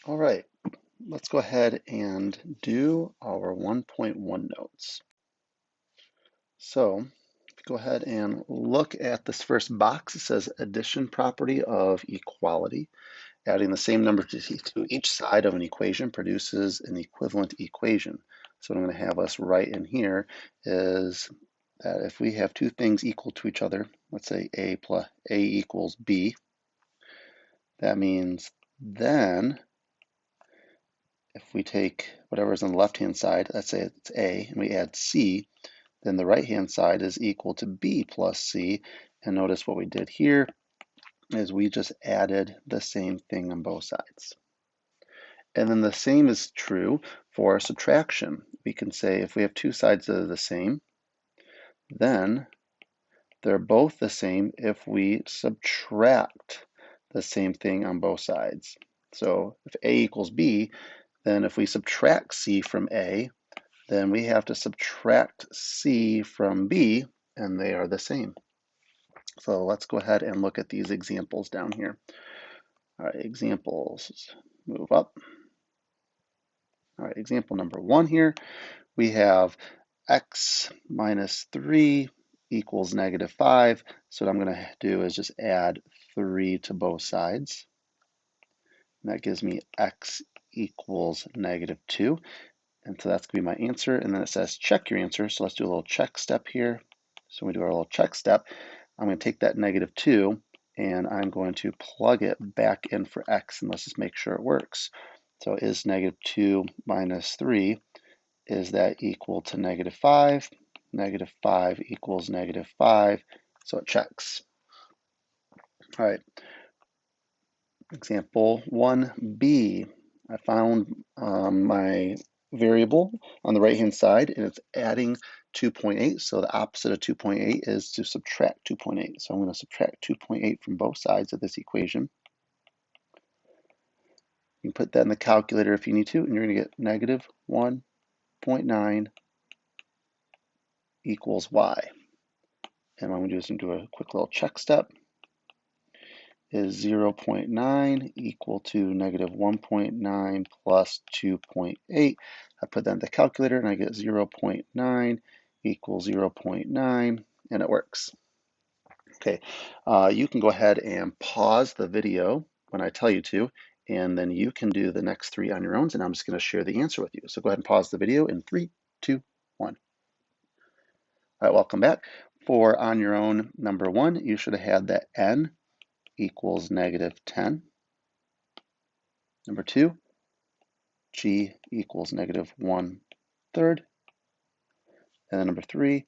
All right, let's go ahead and do our 1.1 notes. So go ahead and look at this first box. It says addition property of equality. Adding the same number to each side of an equation produces an equivalent equation. So what I'm going to have us write in here is that if we have two things equal to each other, let's say A equals B, that means then if we take whatever is on the left-hand side, let's say it's A, and we add C, then the right-hand side is equal to B plus C. And notice what we did here is we just added the same thing on both sides. And then the same is true for subtraction. We can say if we have two sides that are the same, then they're both the same if we subtract the same thing on both sides. So if A equals B, then if we subtract C from A, then we have to subtract C from B, and they are the same. So let's go ahead and look at these examples down here. All right, examples, move up. All right, example number 1 here, we have x minus 3 equals negative 5. So what I'm going to do is just add 3 to both sides. And that gives me x equals negative 2. And so that's going to be my answer. And then it says check your answer. So let's do a little check step here. So when we do our little check step, I'm going to take that negative 2 and I'm going to plug it back in for x. And let's just make sure it works. So is negative 2 minus 3, is that equal to negative 5? Negative 5 equals negative 5. So it checks. All right. Example 1b. I found my variable on the right hand side and it's adding 2.8. So the opposite of 2.8 is to subtract 2.8. So I'm going to subtract 2.8 from both sides of this equation. You can put that in the calculator if you need to, and you're going to get negative 1.9 equals y. And what I'm going to do is do a quick little check step. Is 0.9 equal to negative 1.9 plus 2.8. I put that in the calculator and I get 0.9 equals 0.9, and it works. Okay, you can go ahead and pause the video when I tell you to, and then you can do the next 3 on your own, and I'm just going to share the answer with you. So go ahead and pause the video in 3, 2, 1. All right, welcome back. For on your own number 1, you should have had that n equals negative 10. Number 2, g equals negative 1/3. And then number 3,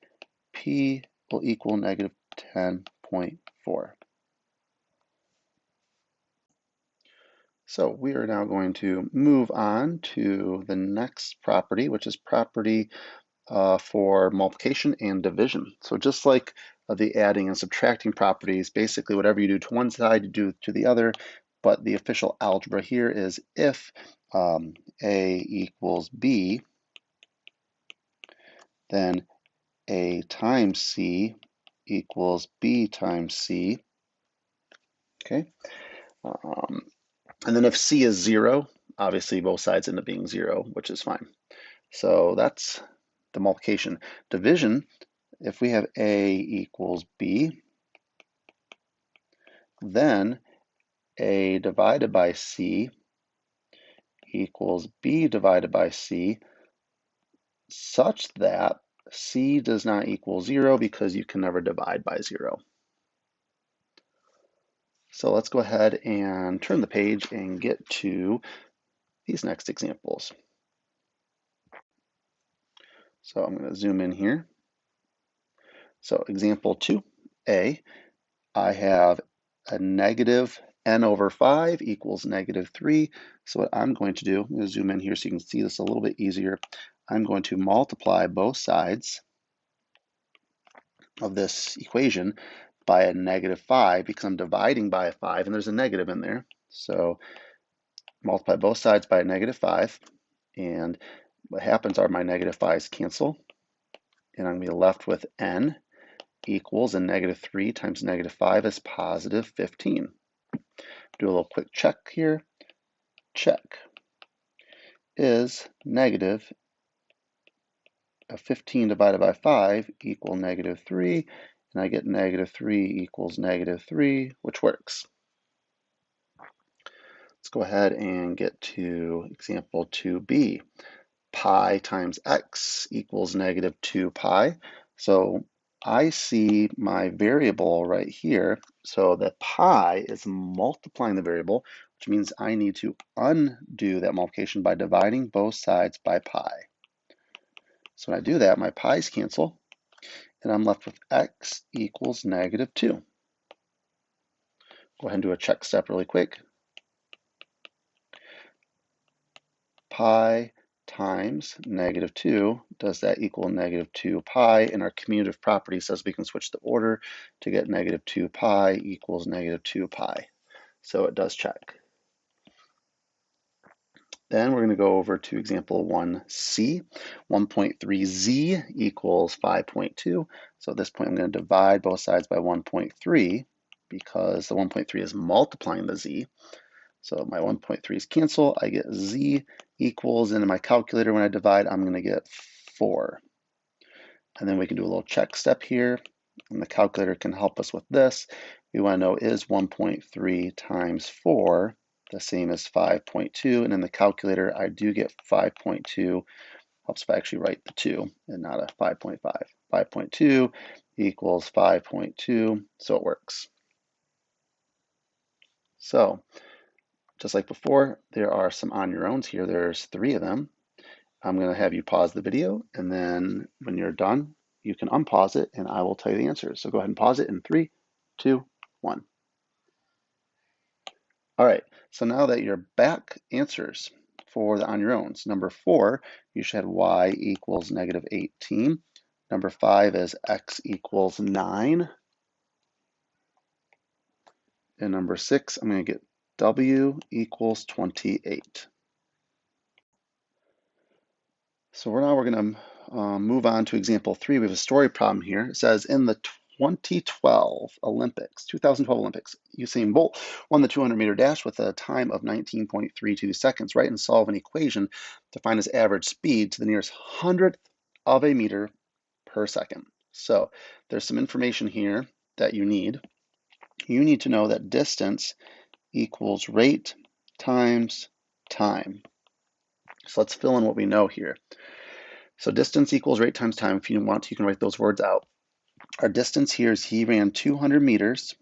p will equal negative 10.4. So we are now going to move on to the next property, which is property for multiplication and division. So just like the adding and subtracting properties, basically whatever you do to one side, you do to the other, but the official algebra here is if A equals B, then A times C equals B times C, okay? And then if C is 0, obviously both sides end up being 0, which is fine. So that's the multiplication. Division, if we have A equals B, then A divided by C equals B divided by C, such that C does not equal 0 because you can never divide by 0. So let's go ahead and turn the page and get to these next examples. So I'm going to zoom in here. So example 2a, I have a negative n over 5 equals negative 3. So what I'm going to do, I'm going to zoom in here so you can see this a little bit easier. I'm going to multiply both sides of this equation by a negative 5 because I'm dividing by a 5 and there's a negative in there. So multiply both sides by a negative 5, and what happens are my negative 5's cancel, and I'm going to be left with n equals, and negative 3 times negative 5 is positive 15. Do a little quick check here. Check. is negative 15 divided by 5 equal negative 3, and I get negative 3 equals negative 3, which works. Let's go ahead and get to example 2b. Pi times x equals negative 2 pi. So I see my variable right here. So the pi is multiplying the variable, which means I need to undo that multiplication by dividing both sides by pi. So when I do that, my pi's cancel, and I'm left with x equals negative 2. Go ahead and do a check step really quick. Pi times negative 2, does that equal negative 2 pi? And our commutative property says we can switch the order to get negative 2 pi equals negative 2 pi. So it does check. Then we're going to go over to example 1c. 1.3z equals 5.2. So at this point, I'm going to divide both sides by 1.3 because the 1.3 is multiplying the z. So my 1.3's cancel. I get z equals, and in my calculator, when I divide, I'm going to get 4. And then we can do a little check step here, and the calculator can help us with this. We want to know, is 1.3 times 4 the same as 5.2? And in the calculator, I do get 5.2. Helps if I actually write the 2 and not a 5.5. 5.2 equals 5.2, so it works. So just like before, there are some on your owns here. There's 3 of them. I'm going to have you pause the video, and then when you're done, you can unpause it, and I will tell you the answers. So go ahead and pause it in 3, 2, 1. All right, so now that you're back, answers for the on your owns. Number 4, you should have y equals negative 18. Number 5 is x equals 9. And number 6, I'm going to get w equals 28. So we're going to move on to example 3. We have a story problem here. It says, in the 2012 Olympics, Usain Bolt won the 200-meter dash with a time of 19.32 seconds. Write and solve an equation to find his average speed to the nearest hundredth of a meter per second. So there's some information here that you need. You need to know that distance equals rate times time. So let's fill in what we know here. So distance equals rate times time. If you want to, you can write those words out. Our distance here is he ran 200 meters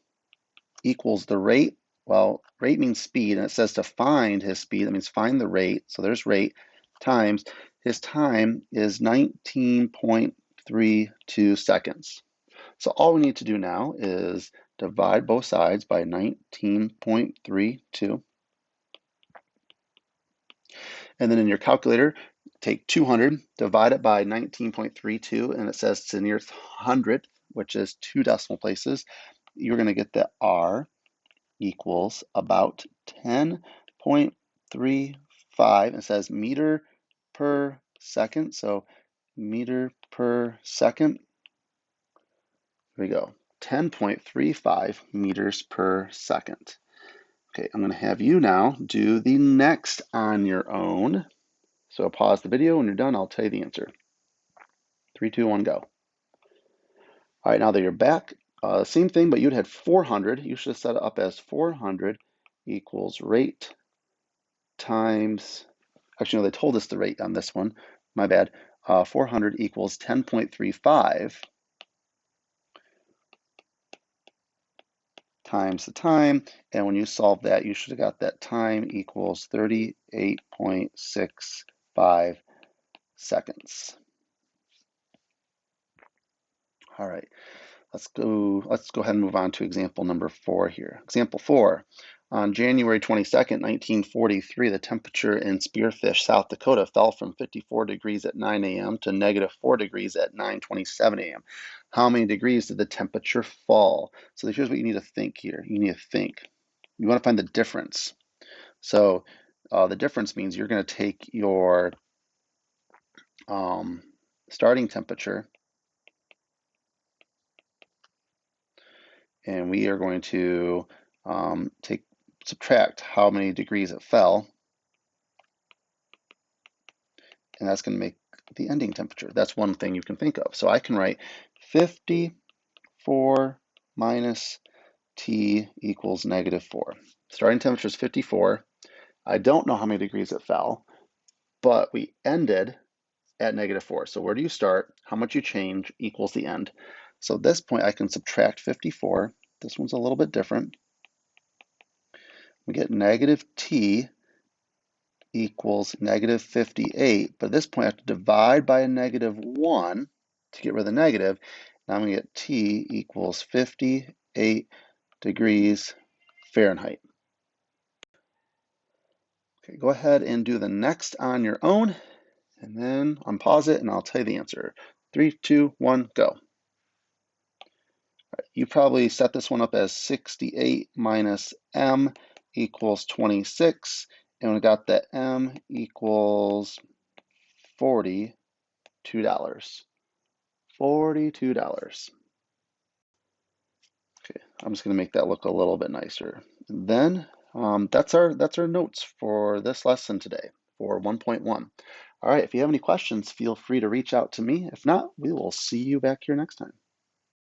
equals the rate. Well, rate means speed, and it says to find his speed. That means find the rate. So there's rate times his time is 19.32 seconds. So all we need to do now is divide both sides by 19.32. And then in your calculator, take 200, divide it by 19.32, and it says to the nearest hundredth, which is 2 decimal places. You're going to get that R equals about 10.35. It says meter per second. So meter per second. Here we go. 10.35 meters per second. Okay, I'm going to have you now do the next on your own. So pause the video. When you're done, I'll tell you the answer. 3, 2, 1, go. All right, now that you're back, same thing, but you'd had 400. You should have set it up as 400 equals rate times, actually, no, they told us the rate on this one. My bad. 400 equals 10.35 times the time. And when you solve that, you should have got that time equals 38.65 seconds. All right. Let's go ahead and move on to example number 4 here. Example 4, on January 22nd, 1943, the temperature in Spearfish, South Dakota fell from 54 degrees at 9 a.m. to negative 4 degrees at 9:27 a.m. How many degrees did the temperature fall? So here's what you need to think here. You need to think. You want to find the difference. So the difference means you're going to take your starting temperature, and we are going to subtract how many degrees it fell, and that's going to make the ending temperature. That's one thing you can think of. So I can write 54 minus T equals -4. Starting temperature is 54. I don't know how many degrees it fell, but we ended at -4. So where do you start? How much you change equals the end. So at this point, I can subtract 54. This one's a little bit different. We get -T equals -58. But at this point, I have to divide by a -1 to get rid of the negative. Now I'm going to get T equals 58 degrees Fahrenheit. Okay, go ahead and do the next on your own, and then unpause it, and I'll tell you the answer. 3, 2, 1, go. You probably set this one up as 68 minus M equals 26, and we got that M equals $42. $42. Okay, I'm just going to make that look a little bit nicer. And then that's our notes for this lesson today for 1.1. All right, if you have any questions, feel free to reach out to me. If not, we will see you back here next time.